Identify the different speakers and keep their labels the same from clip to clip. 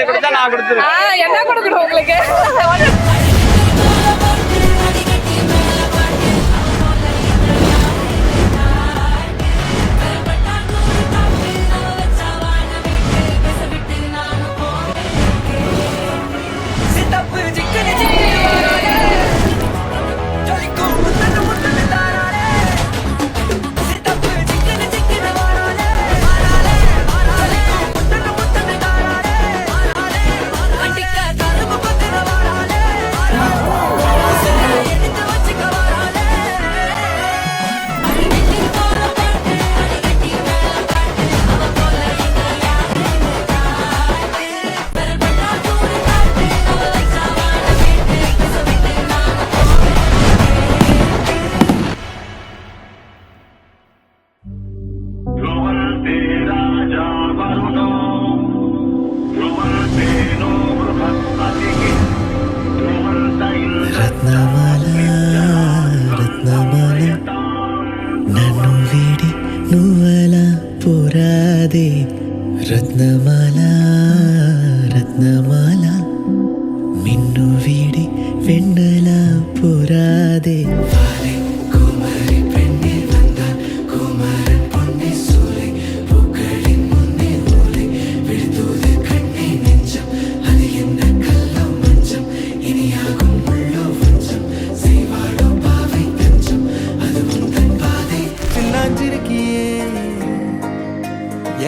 Speaker 1: கொடுத்தா நான் கொடுத்துருவேன்.
Speaker 2: என்ன கொடுக்கணும் உங்களுக்கு?
Speaker 3: రత్నమాల రత్నమాల మిన్ను వీడి వెన్నెల పురాదే కుమారి పెണ്ണి வந்தான் குமரன் பொன்னி சூலை பூக்களின் முன்னே ஓலை விழுந்தோது கண்ணி நெஞ்சம் அது என்ன கள்ளம் மஞ்சம் இனியாகும் உள்ளோ வஞ்சம் செய்வாடோ பாவை தஞ்சம் அது உந்தன் பாதை சில்லாஞ்சிருக்கியே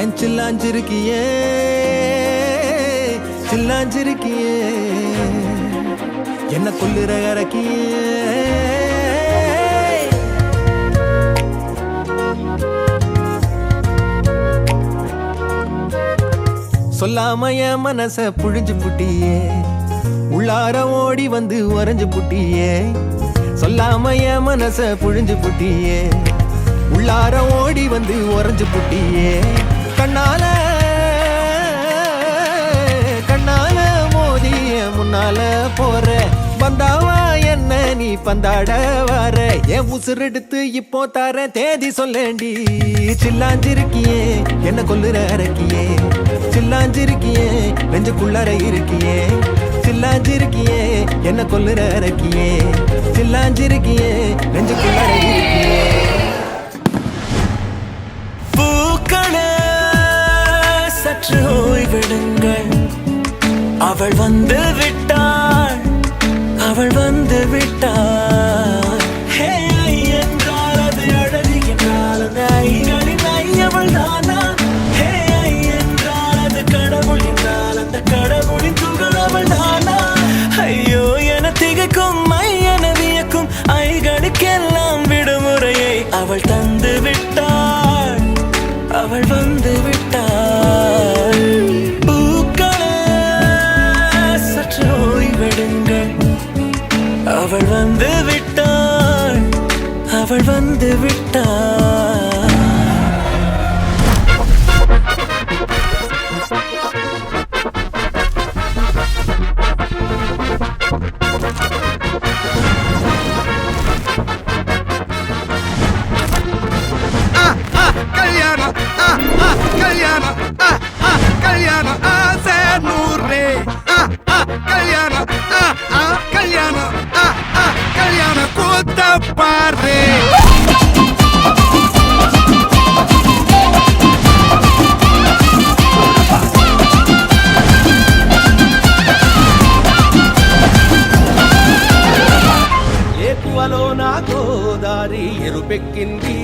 Speaker 3: ஏன் சில்லாஞ்சிருக்கியே சில்லாஞ்சிருக்கியே என்ன கொல்லுற அரக்கியே சொல்லாம என் மனச புழிஞ்சு புட்டியே உள்ளார ஓடி வந்து உறைஞ்சு புட்டியே சொல்லாம என் மனச புழிஞ்சு புட்டியே உள்ளார ஓடி வந்து உறைஞ்சு புட்டியே கண்ணால கண்ணால மோதிய முன்னால போற வந்தாவா என்ன நீ பந்தாட வர என் உசுர் எடுத்து இப்போ தர தேதி சொல்லேண்டி சில்லாஞ்சிருக்கியே என்ன கொல்லுற அரக்கியே சில்லாஞ்சிருக்கியே நெஞ்சுக்குள்ளார இருக்கியே சில்லாஞ்சிருக்கியே என்ன கொல்லுற அரக்கியே சில்லாஞ்சிருக்கியே நெஞ்சுக்குள்ளார இருக்கியே சற்று ஓய்விடுங்கள் அவள் வந்து விட்டாள் அவள் வந்து விட்டாள் என்றால் அது அழகு என்றால் அது ஐகளின் ஐயவள் தானா என்றால் அது கடவுள் என்றால் அந்த கடவுளின் துகள் அவள் தானா ஐயோ என திகைக்கும் என வியக்கும் ஐகளுக்கெல்லாம் விடுமுறையை அவள் தந்து விட்டாள் அவள் வந்து விட்டாள் பூக்களே சற்று ஓய்வெடுங்கள் அவள் வந்து விட்டாள் அவள் வந்து விட்டாள்
Speaker 4: கல்யாணம் ஆசை நூறு கல்யாணம் கல்யாணம் கல்யாணம் கூத்த பாரு
Speaker 5: ఏకువలో నా గోదారి ఎరుపెక్కింది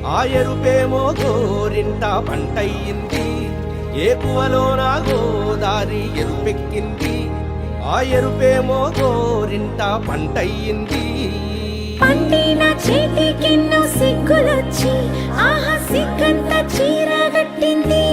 Speaker 5: ఆ ఎరుపేమో గోరింట పంటయ్యింది ఏకువలో నా గోదారి ఎరుపెక్కింది ఆ ఎరుపేమో గోరింట పంటయ్యింది
Speaker 6: పండిన చేతికెన్నో సిగ్గులొచ్చి ఆహా సిగ్గంత చీర కట్టింది